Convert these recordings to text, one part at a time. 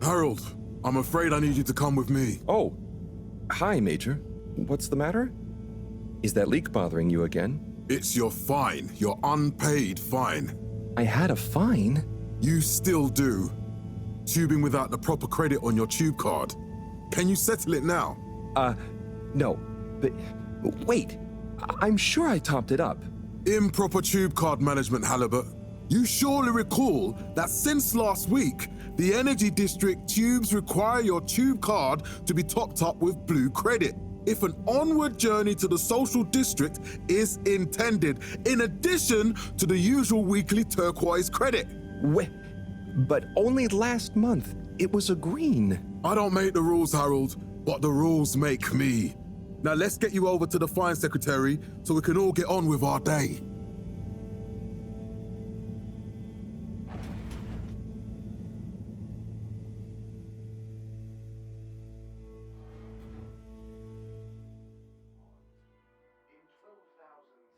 Harold, I'm afraid I need you to come with me. Oh, hi, Major. What's the matter? Is that leak bothering you again? It's your fine, your unpaid fine. I had a fine? You still do. Tubing without the proper credit on your tube card. Can you settle it now? No. But wait, I'm sure I topped it up. Improper tube card management, Halibut. You surely recall that since last week, the Energy District tubes require your tube card to be topped up with blue credit if an onward journey to the social district is intended, in addition to the usual weekly turquoise credit. Wait, but only last month it was a green. I don't make the rules, Harold, but the rules make me. Now let's get you over to the fine secretary so we can all get on with our day.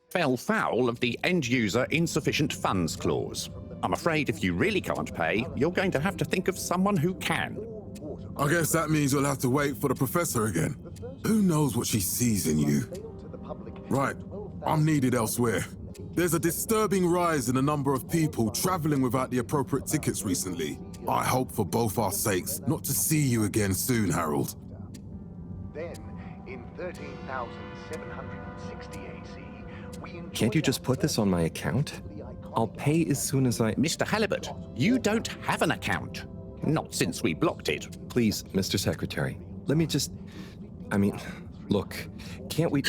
Fell foul of the end-user insufficient funds clause. I'm afraid if you really can't pay, you're going to have to think of someone who can. I guess that means you'll have to wait for the professor again. Who knows what she sees in you? Right, I'm needed elsewhere. There's a disturbing rise in the number of people traveling without the appropriate tickets recently. I hope for both our sakes not to see you again soon, Harold. Then, in 13,760 AC, Can't you just put this on my account? I'll pay as soon as I... Mr. Halibut, you don't have an account. Not since we blocked it. Please, Mr. Secretary, let me just... look, can't we...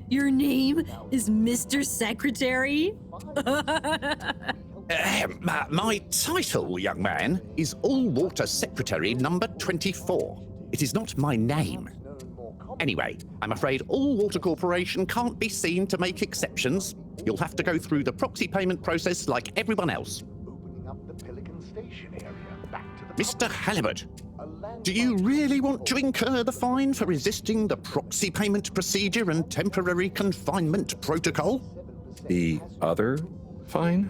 Your name is Mr. Secretary? My title, young man, is All-Water Secretary number 24. It is not my name. Anyway, I'm afraid All-Water Corporation can't be seen to make exceptions. You'll have to go through the proxy payment process like everyone else. Mr. Halibut, do you really want to incur the fine for resisting the proxy payment procedure and temporary confinement protocol? The other fine?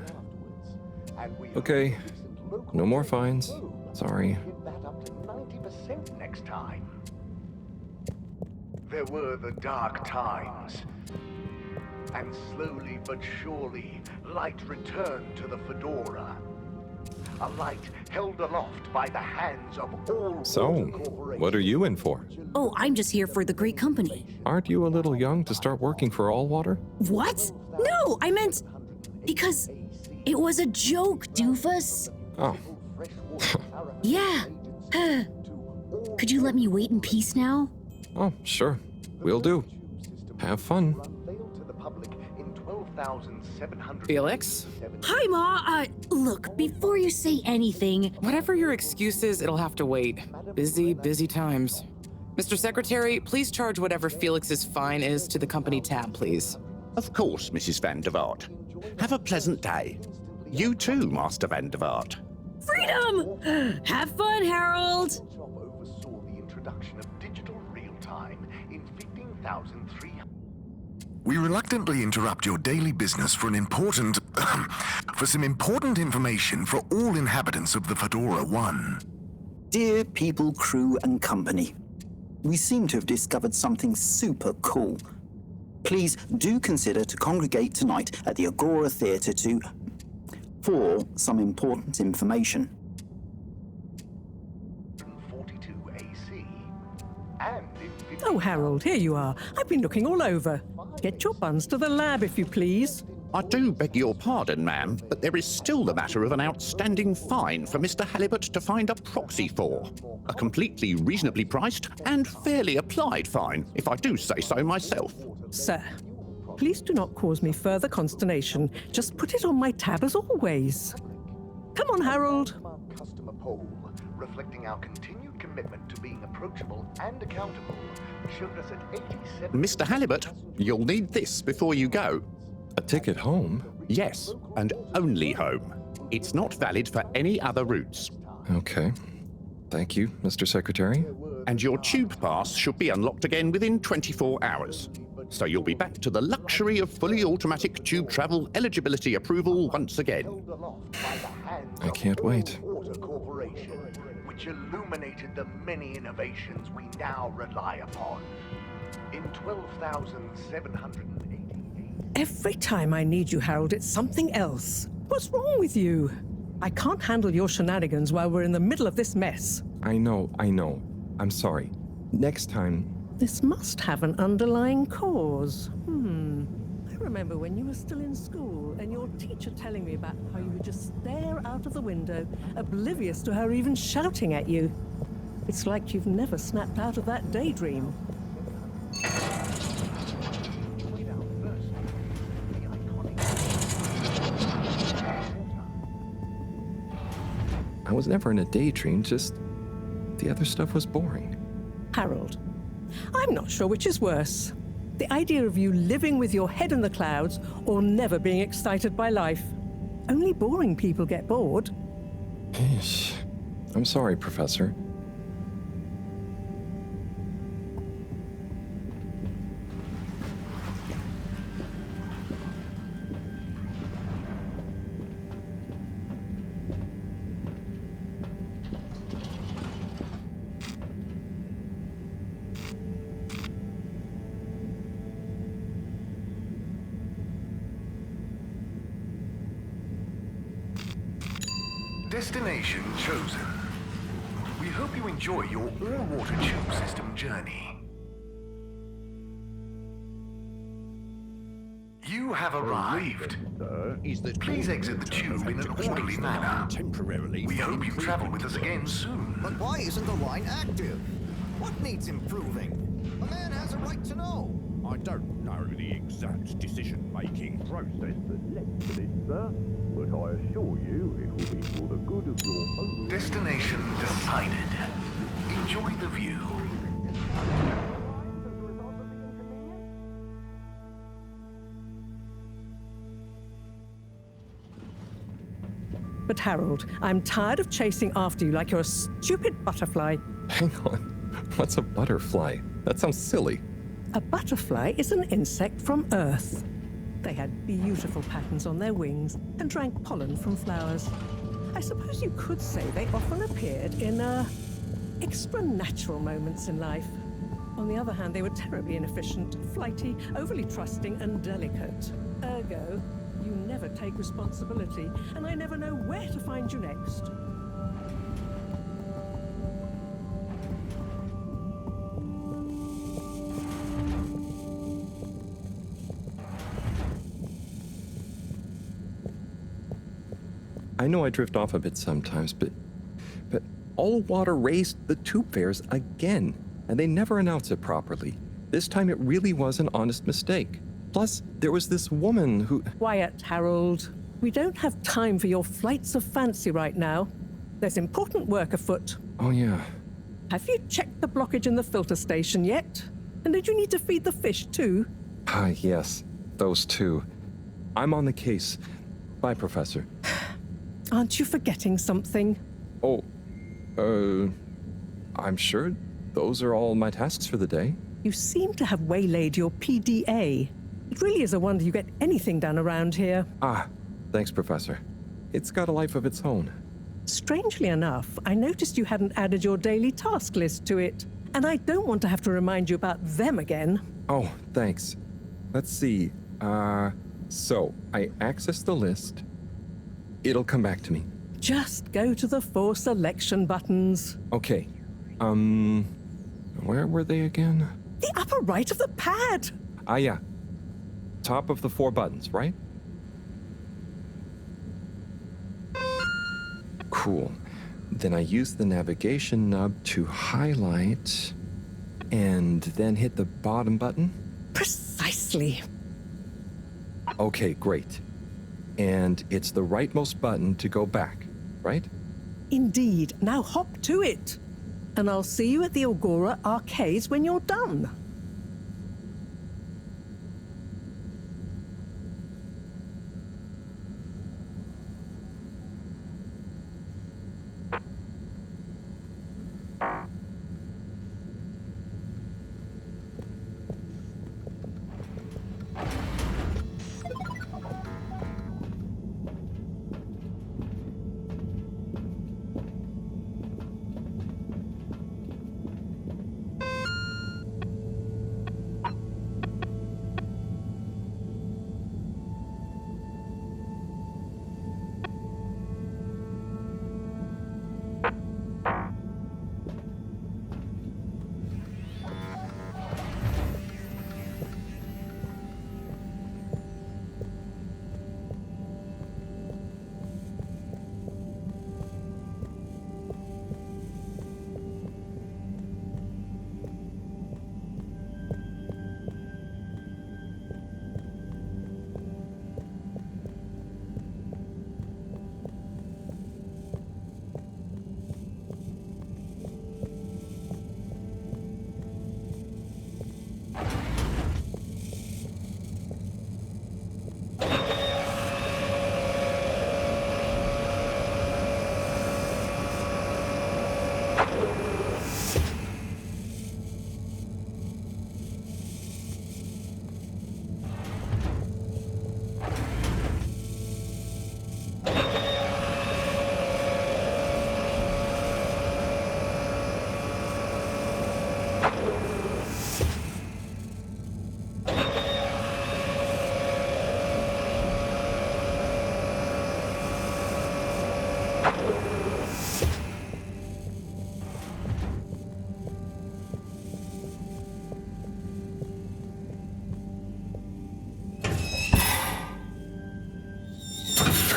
Okay, no more fines. Sorry. Next time. There were the dark times, and slowly but surely, light returned to the Fedora. A light held aloft by the hands of all. So, what are you in for? Oh, I'm just here for the great company. Aren't you a little young to start working for All Water? What? No, I meant... because it was a joke, doofus. Oh. Yeah. Could you let me wait in peace now? Oh, sure. Will do. Have fun. Felix? Hi, Ma. Look, before you say anything... Whatever your excuse is, it'll have to wait. Busy times. Mr. Secretary, please charge whatever Felix's fine is to the company tab, please. Of course, Mrs. Van der Vaart. Have a pleasant day. You too, Master Van der Vaart. Freedom! Have fun, Harold! Oversaw the introduction of digital real-time in 15,300. We reluctantly interrupt your daily business for some important information for all inhabitants of the Fedora 1. Dear people, crew, and company, we seem to have discovered something super cool. Please do consider to congregate tonight at the Agora Theatre for some important information. 42 AC, and in Oh, Harold, here you are. I've been looking all over. Get your buns to the lab, if you please. I do beg your pardon, ma'am, but there is still the matter of an outstanding fine for Mr. Halibut to find a proxy for. A completely reasonably priced and fairly applied fine, if I do say so myself. Sir, please do not cause me further consternation. Just put it on my tab as always. Come on, Harold. customer poll, reflecting our continued commitment to being approachable and accountable, showed us at 87... Mr. Halibut, you'll need this before you go. A ticket home? Yes, and only home. It's not valid for any other routes. Okay. Thank you, Mr. Secretary. And your tube pass should be unlocked again within 24 hours. So you'll be back to the luxury of fully automatic tube travel eligibility approval once again. I can't wait. Water Corporation, which illuminated the many innovations we now rely upon. In 12,788... Every time I need you, Harold, it's something else. What's wrong with you? I can't handle your shenanigans while we're in the middle of this mess. I know. I'm sorry. Next time... This must have an underlying cause. I remember when you were still in school and your teacher telling me about how you would just stare out of the window, oblivious to her even shouting at you. It's like you've never snapped out of that daydream. I was never in a daydream, just the other stuff was boring. Harold, I'm not sure which is worse. The idea of you living with your head in the clouds or never being excited by life. Only boring people get bored. Eesh. I'm sorry, Professor. Destination chosen. We hope you enjoy your all-water tube system journey. You have arrived. Please exit the tube in an orderly manner. We hope you travel with us again soon. But why isn't the line active? What needs improving? A man has a right to know. I don't know the exact decision-making process that led to this, sir, but I assure you it will be for the good of your own... Destination decided. Enjoy the view. But Harold, I'm tired of chasing after you like you're a stupid butterfly. Hang on. What's a butterfly? That sounds silly. A butterfly is an insect from Earth. They had beautiful patterns on their wings and drank pollen from flowers. I suppose you could say they often appeared in, extra natural moments in life. On the other hand, they were terribly inefficient, flighty, overly trusting, and delicate. Ergo, you never take responsibility, and I never know where to find you next. I know I drift off a bit sometimes, but all water raised the tube fares again, and they never announce it properly. This time it really was an honest mistake. Plus, there was this woman who... Quiet, Harold. We don't have time for your flights of fancy right now. There's important work afoot. Oh, yeah. Have you checked the blockage in the filter station yet? And did you need to feed the fish too? Ah, yes. Those two. I'm on the case. Bye, Professor. Aren't you forgetting something? Oh, I'm sure those are all my tasks for the day. You seem to have waylaid your PDA. It really is a wonder you get anything done around here. Ah, thanks, Professor. It's got a life of its own. Strangely enough, I noticed you hadn't added your daily task list to it, and I don't want to have to remind you about them again. Oh, thanks. Let's see. So I access the list. It'll come back to me. Just go to the 4 selection buttons. Okay. Where were they again? The upper right of the pad. Ah, yeah. Top of the 4 buttons, right? Cool. Then I use the navigation nub to highlight and then hit the bottom button. Precisely. Okay, great. And it's the rightmost button to go back, right? Indeed. Now hop to it. And I'll see you at the Agora arcades when you're done.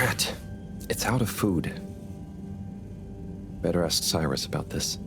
Fret. It's out of food. Better ask Cyrus about this.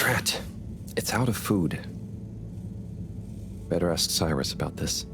Fret. It's out of food. Better ask Cyrus about this.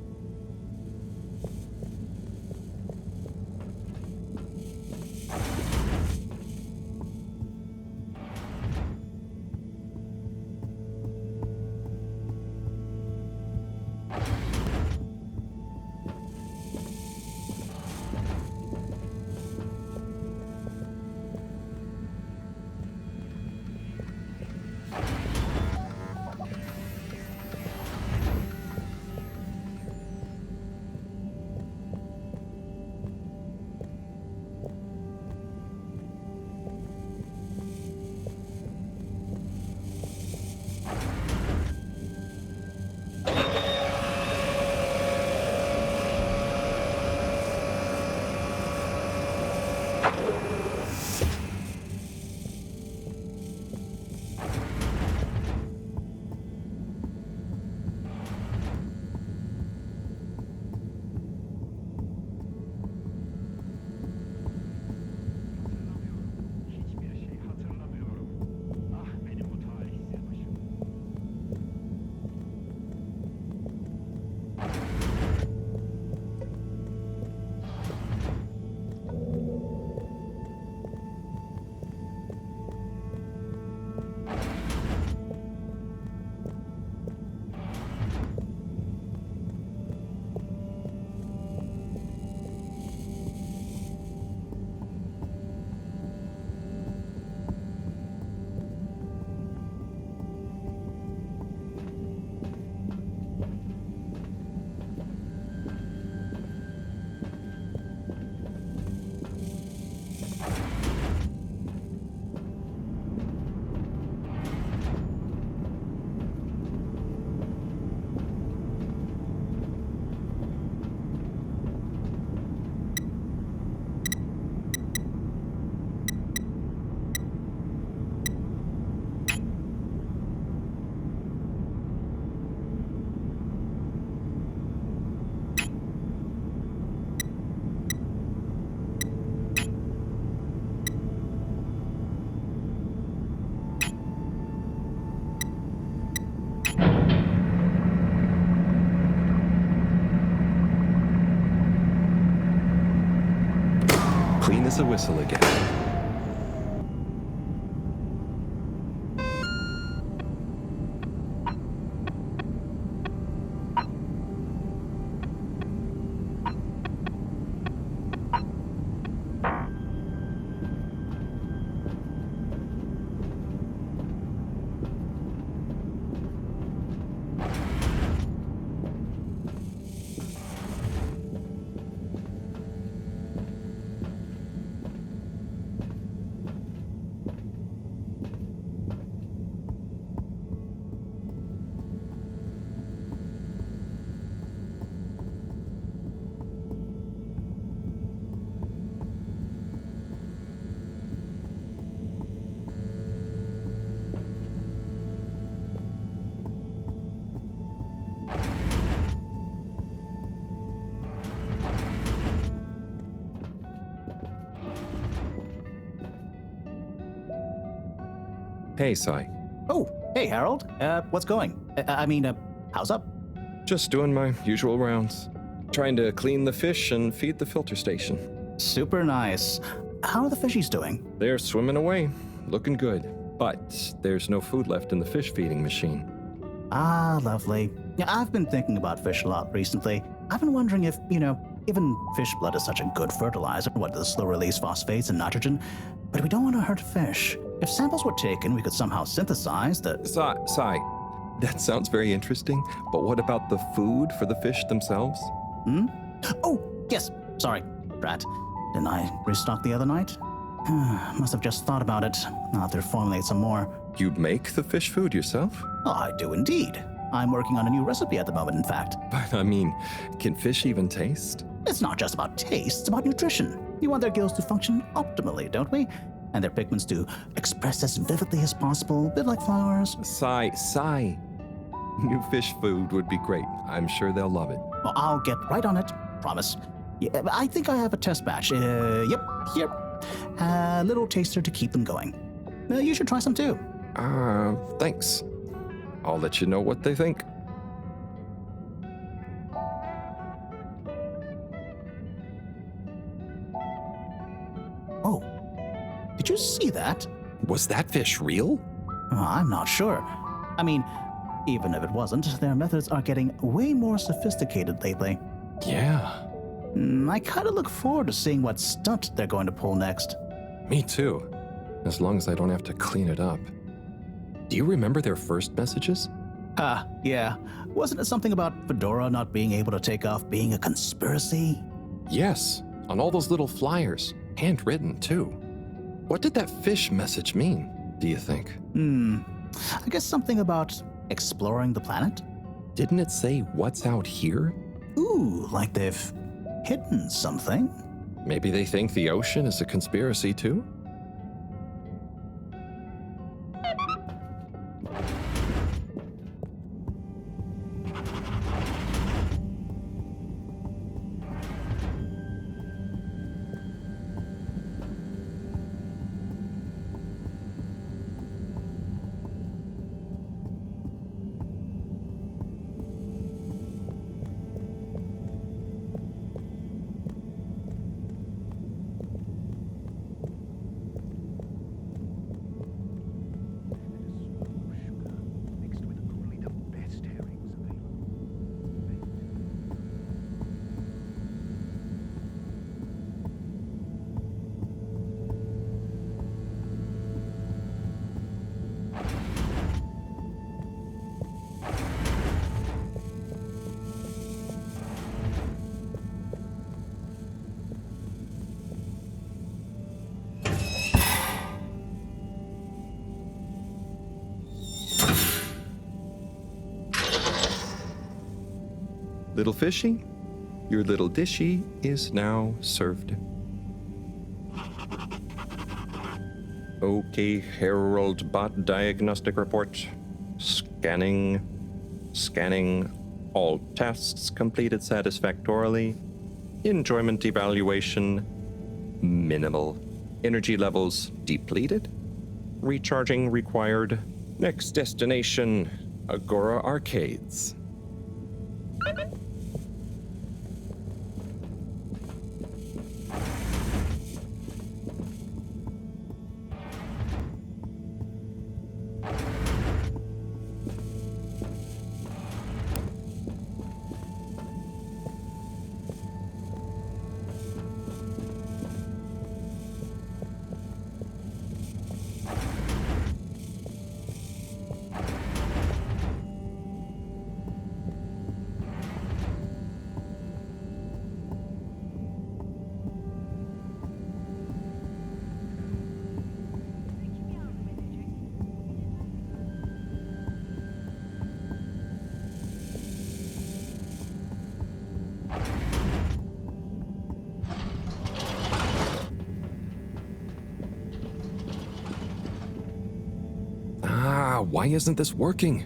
as a whistle again. Hey, Sai. Oh, hey, Harold. What's going? How's up? Just doing my usual rounds. Trying to clean the fish and feed the filter station. Super nice. How are the fishies doing? They're swimming away, looking good. But there's no food left in the fish feeding machine. Ah, lovely. Yeah, I've been thinking about fish a lot recently. I've been wondering if, given fish blood is such a good fertilizer, what the slow-release phosphates and nitrogen, but we don't want to hurt fish. If samples were taken, we could somehow synthesize the... Sai, that sounds very interesting, but what about the food for the fish themselves? Oh, yes. Sorry, Brat. Didn't I restock the other night? Must have just thought about it. I'll have to formulate some more. You'd make the fish food yourself? Oh, I do indeed. I'm working on a new recipe at the moment, in fact. But, can fish even taste? It's not just about taste, it's about nutrition. We want their gills to function optimally, don't we? And their pigments to express as vividly as possible, a bit like flowers. Sai. New fish food would be great. I'm sure they'll love it. Well, I'll get right on it. Promise. Yeah, I think I have a test batch. Yep, here. A little taster to keep them going. You should try some too. Thanks. I'll let you know what they think. Oh, did you see that? Was that fish real? I'm not sure. Even if it wasn't, their methods are getting way more sophisticated lately. Yeah. I kind of look forward to seeing what stunt they're going to pull next. Me too. As long as I don't have to clean it up. Do you remember their first messages? Yeah. Wasn't it something about Fedora not being able to take off being a conspiracy? Yes, on all those little flyers. Handwritten, too. What did that fish message mean, do you think? I guess something about exploring the planet? Didn't it say what's out here? Ooh, like they've hidden something? Maybe they think the ocean is a conspiracy, too? Little fishy, your little dishy is now served. Okay, Harold Bot diagnostic report. Scanning. All tasks completed satisfactorily. Enjoyment evaluation minimal. Energy levels depleted. Recharging required. Next destination, Agora Arcades. Why isn't this working?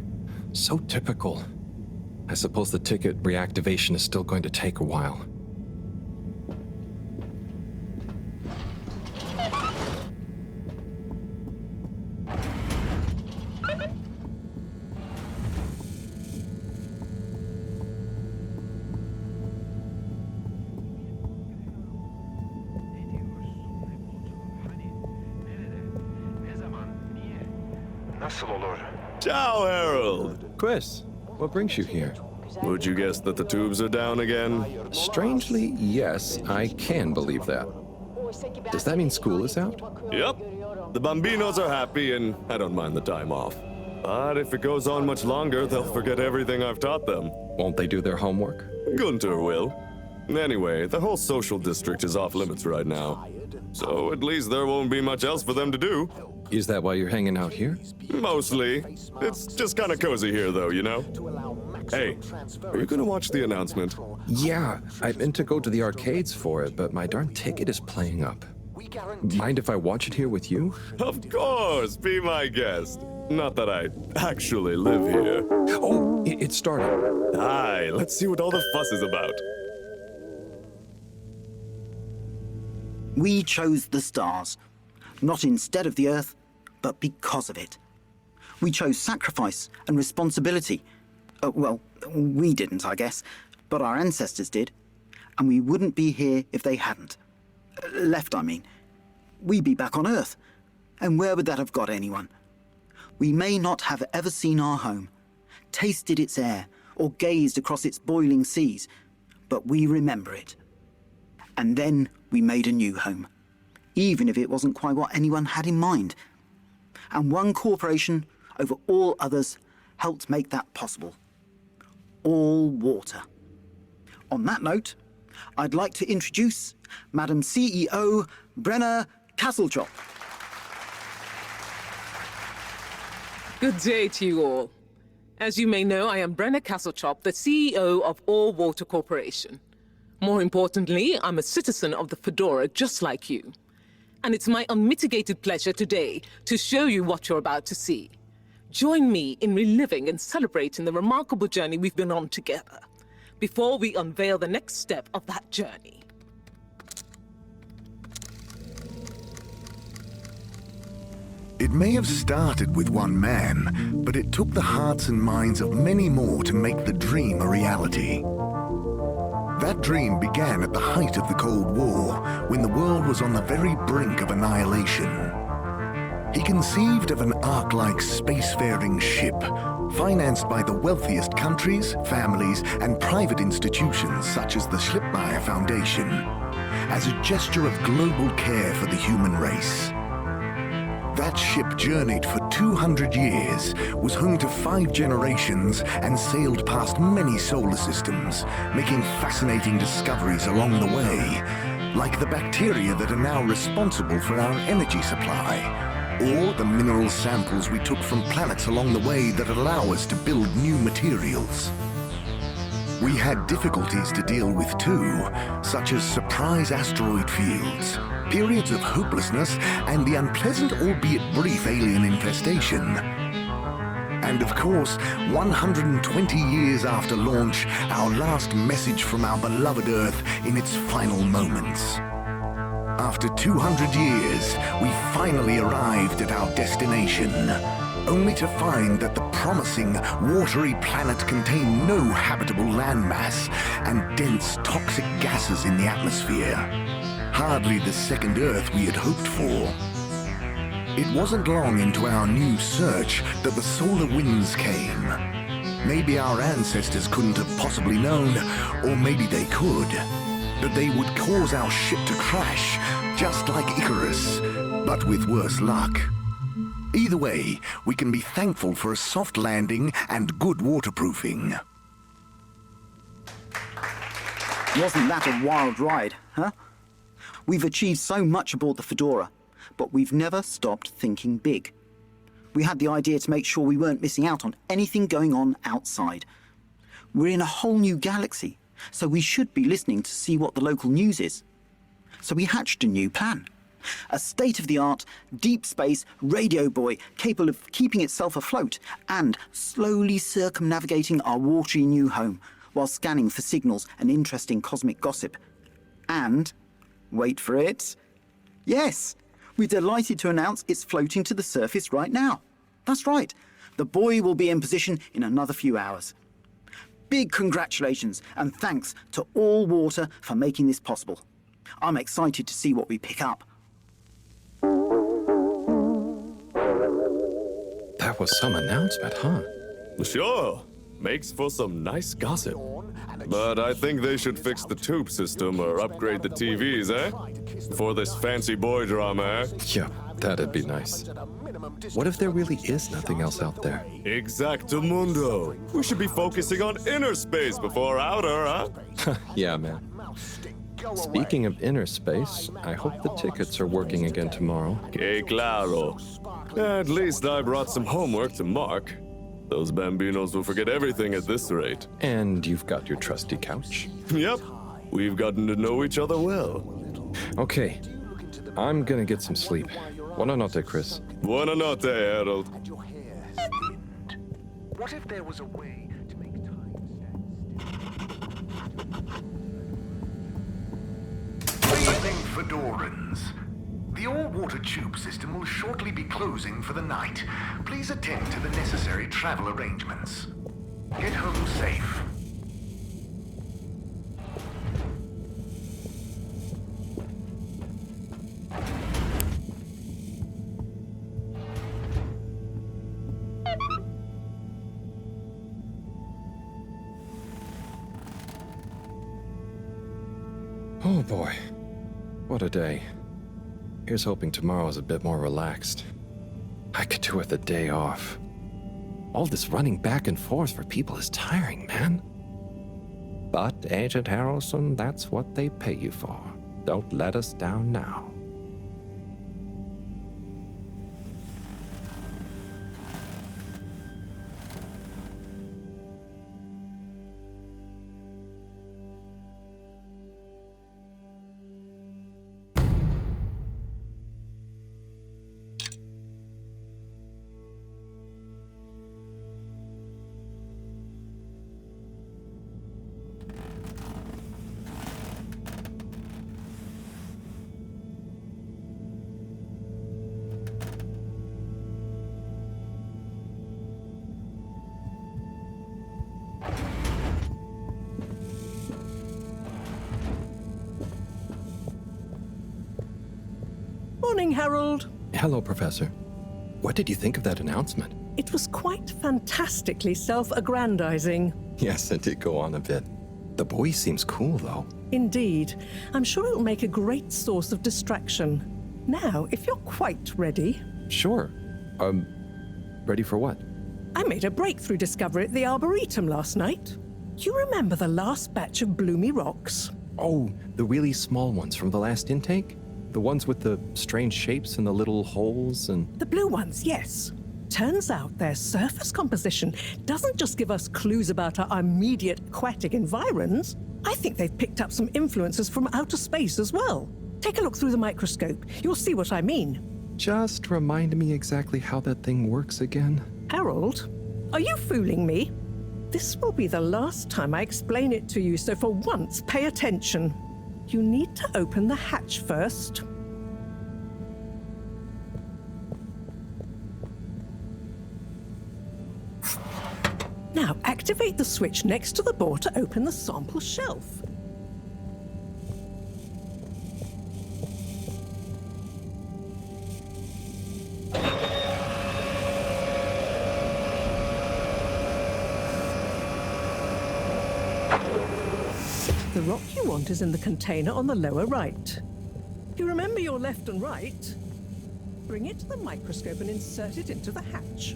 So typical. I suppose the ticket reactivation is still going to take a while. Ciao, Harold. Chris, what brings you here? Would you guess that the tubes are down again? Strangely, yes, I can believe that. Does that mean school is out? Yep. The Bambinos are happy, and I don't mind the time off. But if it goes on much longer, they'll forget everything I've taught them. Won't they do their homework? Gunter will. Anyway, the whole social district is off limits right now. So at least there won't be much else for them to do. Is that why you're hanging out here? Mostly. It's just kind of cozy here, though, you know? Hey, are you gonna watch the announcement? Yeah, I meant to go to the arcades for it, but my darn ticket is playing up. Mind if I watch it here with you? Of course, be my guest. Not that I actually live here. Oh, it started. Hi, let's see what all the fuss is about. We chose the stars, not instead of the Earth, but because of it. We chose sacrifice and responsibility. Well, we didn't, I guess, but our ancestors did. And we wouldn't be here if they hadn't. Left, I mean. We'd be back on Earth. And where would that have got anyone? We may not have ever seen our home, tasted its air, or gazed across its boiling seas, but we remember it. And then we made a new home, even if it wasn't quite what anyone had in mind. And one corporation over all others helped make that possible. All water. On that note, I'd like to introduce Madam CEO Brenna Castletop. Good day to you all. As you may know, I am Brenna Castletop, the CEO of All Water Corporation. More importantly, I'm a citizen of the Fedora just like you. And it's my unmitigated pleasure today to show you what you're about to see. Join me in reliving and celebrating the remarkable journey we've been on together, before we unveil the next step of that journey. It may have started with one man, but it took the hearts and minds of many more to make the dream a reality. That dream began at the height of the Cold War, when the world was on the very brink of annihilation. He conceived of an Ark-like spacefaring ship, financed by the wealthiest countries, families, and private institutions such as the Schlippmeier Foundation, as a gesture of global care for the human race. That ship journeyed for 200 years, was home to 5 generations, and sailed past many solar systems, making fascinating discoveries along the way, like the bacteria that are now responsible for our energy supply, or the mineral samples we took from planets along the way that allow us to build new materials. We had difficulties to deal with too, such as surprise asteroid fields, periods of hopelessness, and the unpleasant albeit brief alien infestation. And of course, 120 years after launch, our last message from our beloved Earth in its final moments. After 200 years, we finally arrived at our destination, only to find that the promising, watery planet contained no habitable landmass and dense, toxic gases in the atmosphere. Hardly the second Earth we had hoped for. It wasn't long into our new search that the solar winds came. Maybe our ancestors couldn't have possibly known, or maybe they could, that they would cause our ship to crash, just like Icarus, but with worse luck. Either way, we can be thankful for a soft landing and good waterproofing. Wasn't that a wild ride, huh? We've achieved so much aboard the Fedora, but we've never stopped thinking big. We had the idea to make sure we weren't missing out on anything going on outside. We're in a whole new galaxy, so we should be listening to see what the local news is. So we hatched a new plan. A state-of-the-art, deep space radio buoy capable of keeping itself afloat and slowly circumnavigating our watery new home while scanning for signals and interesting cosmic gossip. And, wait for it, yes, we're delighted to announce it's floating to the surface right now. That's right, the buoy will be in position in another few hours. Big congratulations and thanks to All Water for making this possible. I'm excited to see what we pick up. That was some announcement, huh? Sure. Makes for some nice gossip. But I think they should fix the tube system or upgrade the TVs, eh? For this fancy boy drama, eh? Yeah, that'd be nice. What if there really is nothing else out there? Exactamundo. We should be focusing on inner space before outer, huh? Yeah, man. Speaking of inner space, I hope the tickets are working again tomorrow. Que claro. At least I brought some homework to mark. Those bambinos will forget everything at this rate. And you've got your trusty couch? Yep. We've gotten to know each other well. Okay. I'm gonna get some sleep. Buonanotte, Chris. Buonanotte, Harold. What if there was a way to make time stand still? Evening, Fedorans. The all-water tube system will shortly be closing for the night. Please attend to the necessary travel arrangements. Get home safe. Oh boy. What a day. Here's hoping tomorrow's a bit more relaxed. I could do with a day off. All this running back and forth for people is tiring, man. But, Agent Harrelson, that's what they pay you for. Don't let us down now. Morning, Harold. Hello, Professor. What did you think of that announcement? It was quite fantastically self-aggrandizing. Yes, it did go on a bit. The boy seems cool, though. Indeed. I'm sure it'll make a great source of distraction. Now, if you're quite ready... Sure. Ready for what? I made a breakthrough discovery at the Arboretum last night. Do you remember the last batch of bloomy rocks? Oh, the really small ones from the last intake? The ones with the strange shapes and the little holes and... The blue ones, yes. Turns out their surface composition doesn't just give us clues about our immediate aquatic environs. I think they've picked up some influences from outer space as well. Take a look through the microscope. You'll see what I mean. Just remind me exactly how that thing works again. Harold, are you fooling me? This will be the last time I explain it to you, so for once, pay attention. You need to open the hatch first. Now, activate the switch next to the bore to open the sample shelf. The rock you want is in the container on the lower right. You remember your left and right? Bring it to the microscope and insert it into the hatch.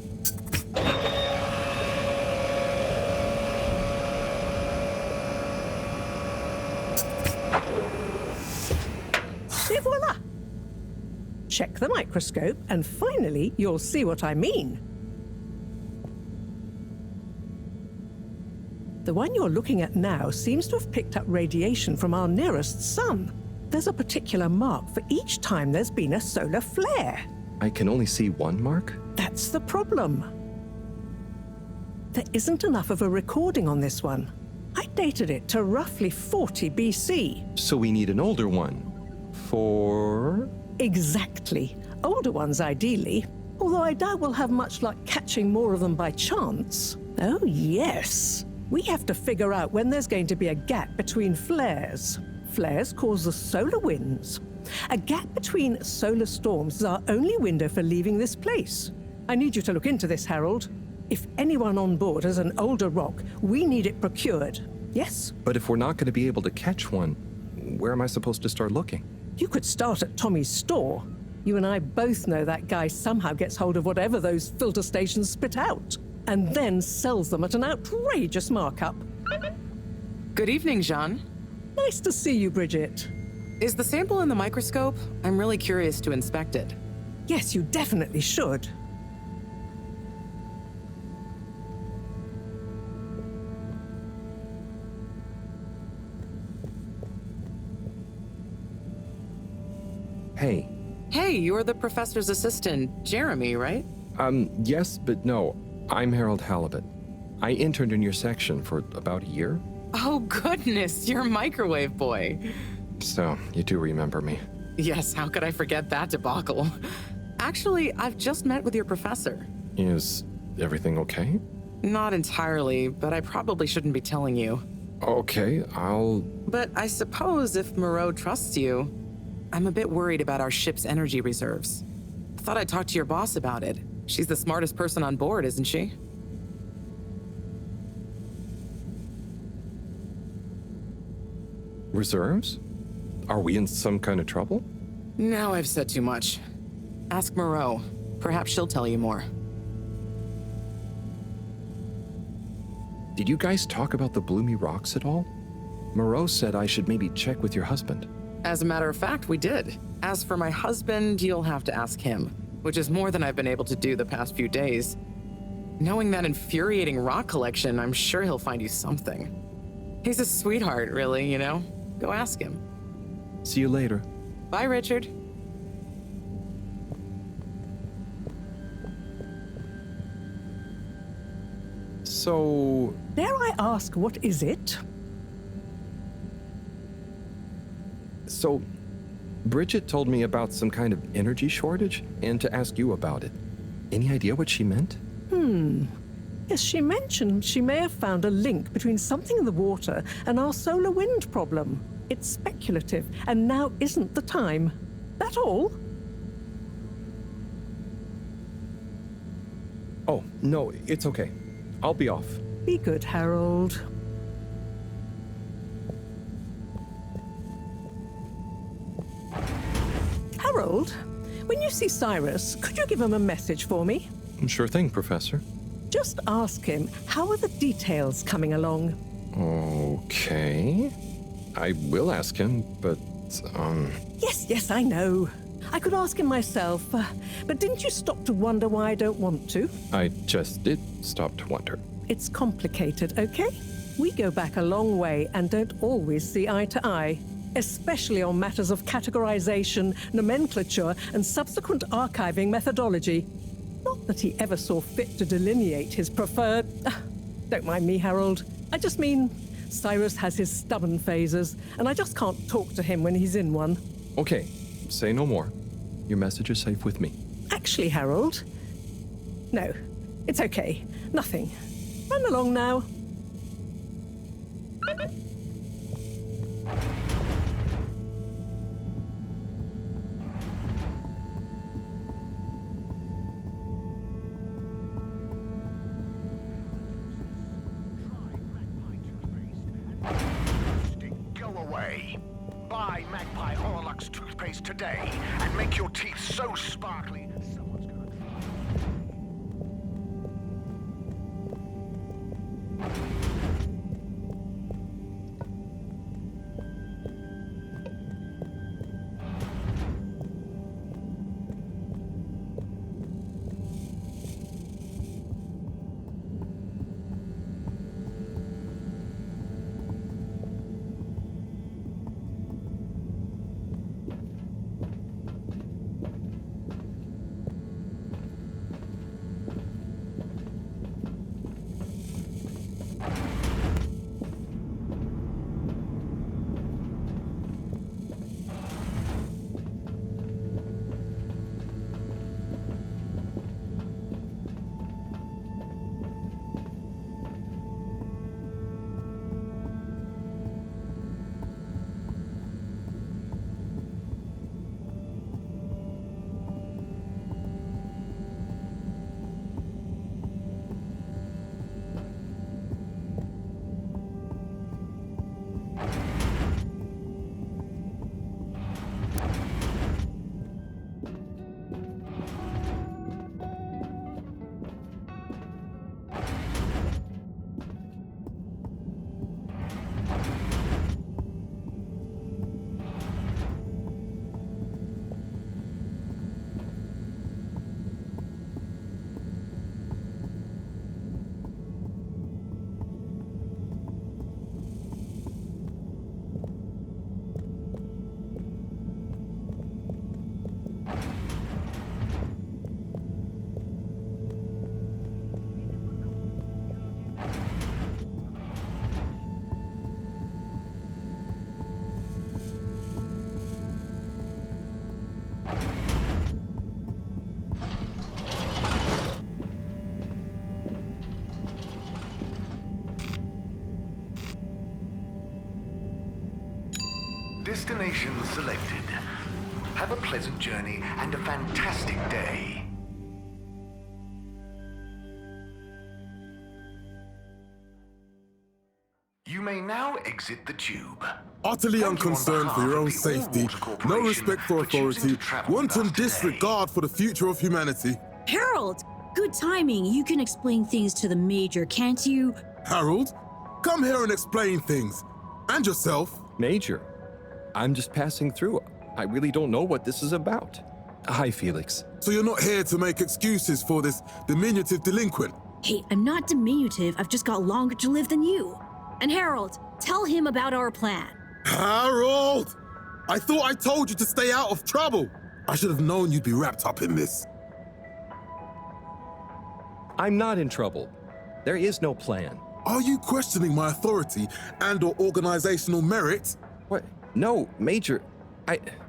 Et voila! Check the microscope, and finally, you'll see what I mean. The one you're looking at now seems to have picked up radiation from our nearest sun. there's a particular mark for each time there's been a solar flare. I can only see one mark? That's the problem. There isn't enough of a recording on this one. I dated it to roughly 40 BC. So we need an older one. For? Exactly. Older ones, ideally. Although I doubt we'll have much luck catching more of them by chance. Oh, yes. We have to figure out when there's going to be a gap between flares. Flares cause the solar winds. A gap between solar storms is our only window for leaving this place. I need you to look into this, Harold. If anyone on board has an older rock, we need it procured. Yes? But if we're not going to be able to catch one, where am I supposed to start looking? You could start at Tommy's store. You and I both know that guy somehow gets hold of whatever those filter stations spit out, and then sells them at an outrageous markup. Good evening, Jean. Nice to see you, Bridget. Is the sample in the microscope? I'm really curious to inspect it. Yes, you definitely should. Hey. Hey, you're the professor's assistant, Jeremy, right? Yes, but no. I'm Harold Halibut. I interned in your section for about a year. Oh, goodness, you're microwave boy. So, you do remember me. Yes, how could I forget that debacle? Actually, I've just met with your professor. Is everything okay? Not entirely, but I probably shouldn't be telling you. Okay, But I suppose if Moreau trusts you, I'm a bit worried about our ship's energy reserves. I thought I'd talk to your boss about it. She's the smartest person on board, isn't she? Reserves? Are we in some kind of trouble? Now I've said too much. Ask Moreau. Perhaps she'll tell you more. Did you guys talk about the Bloomy Rocks at all? Moreau said I should maybe check with your husband. As a matter of fact, we did. As for my husband, you'll have to ask him, which is more than I've been able to do the past few days. Knowing that infuriating rock collection, I'm sure he'll find you something. He's a sweetheart, really, you know? Go ask him. See you later. Bye, Richard. So... Dare I ask, what is it? So, Bridget told me about some kind of energy shortage and to ask you about it. Any idea what she meant? Yes, she mentioned she may have found a link between something in the water and our solar wind problem. It's speculative, and now isn't the time. That all? Oh, no, it's okay. I'll be off. Be good, Harold. Harold, when you see Cyrus, could you give him a message for me? Sure thing, Professor. Just ask him, how are the details coming along? Okay. I will ask him, but, Yes, I know. I could ask him myself, but didn't you stop to wonder why I don't want to? I just did stop to wonder. It's complicated, okay? We go back a long way and don't always see eye to eye, especially on matters of categorization, nomenclature, and subsequent archiving methodology. Not that he ever saw fit to delineate his preferred... Don't mind me, Harold. I just mean, Cyrus has his stubborn phases, and I just can't talk to him when he's in one. Okay, say no more. Your message is safe with me. Actually, Harold... No, it's okay. Nothing. Run along now. Go away. Buy Magpie Horlux toothpaste today and make your teeth so sparkly. Someone's gonna Destination selected. Have a pleasant journey and a fantastic day. You may now exit the tube. Utterly unconcerned for your own safety, no respect for authority, wanton disregard for the future of humanity. Harold, good timing. You can explain things to the Major, can't you? Harold, come here and explain things. And yourself. Major, I'm just passing through. I really don't know what this is about. Hi, Felix. So you're not here to make excuses for this diminutive delinquent? Hey, I'm not diminutive. I've just got longer to live than you. And Harold, tell him about our plan. Harold! I thought I told you to stay out of trouble. I should have known you'd be wrapped up in this. I'm not in trouble. There is no plan. Are you questioning my authority and/or organizational merit? What? No, Major.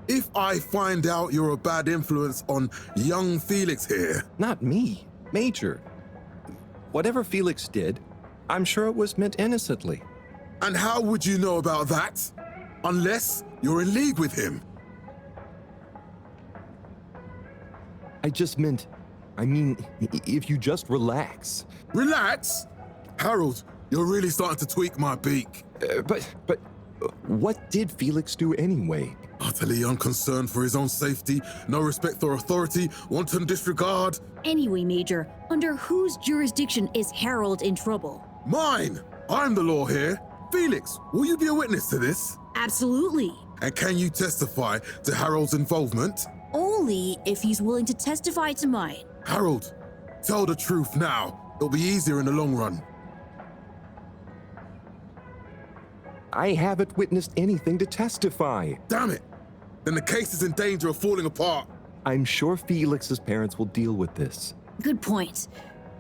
If I find out you're a bad influence on young Felix here... Not me, Major. Whatever Felix did, I'm sure it was meant innocently. And how would you know about that? Unless you're in league with him. I mean, if you just relax. Relax? Harold, you're really starting to tweak my beak. But what did Felix do anyway? Utterly unconcerned for his own safety, no respect for authority, wanton disregard. Anyway, Major, under whose jurisdiction is Harold in trouble? Mine! I'm the law here. Felix, will you be a witness to this? Absolutely. And can you testify to Harold's involvement? Only if he's willing to testify to mine. Harold, tell the truth now. It'll be easier in the long run. I haven't witnessed anything to testify. Damn it! Then the case is in danger of falling apart. I'm sure Felix's parents will deal with this. Good point.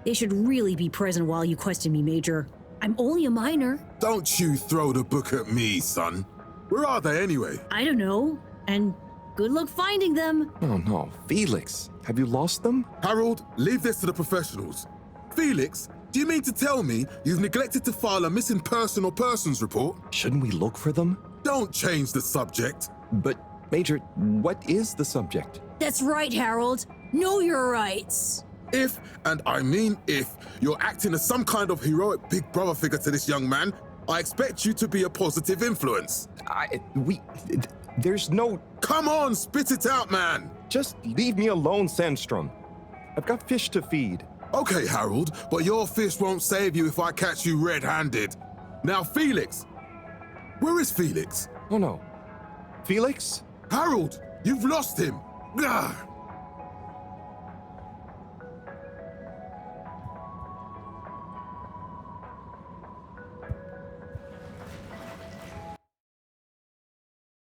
They should really be present while you question me, Major. I'm only a minor. Don't you throw the book at me, son. Where are they anyway? I don't know. And good luck finding them. Oh no, Felix, have you lost them? Harold, leave this to the professionals. Felix, do you mean to tell me you've neglected to file a missing person or persons report? Shouldn't we look for them? Don't change the subject. But, Major, what is the subject? That's right, Harold. Know your rights. If, and I mean if, you're acting as some kind of heroic big brother figure to this young man, I expect you to be a positive influence. There's no... Come on, spit it out, man! Just leave me alone, Sandstrom. I've got fish to feed. Okay, Harold, but your fish won't save you if I catch you red-handed. Now, Felix. Where is Felix? Oh no. Felix? Harold, you've lost him. Ugh.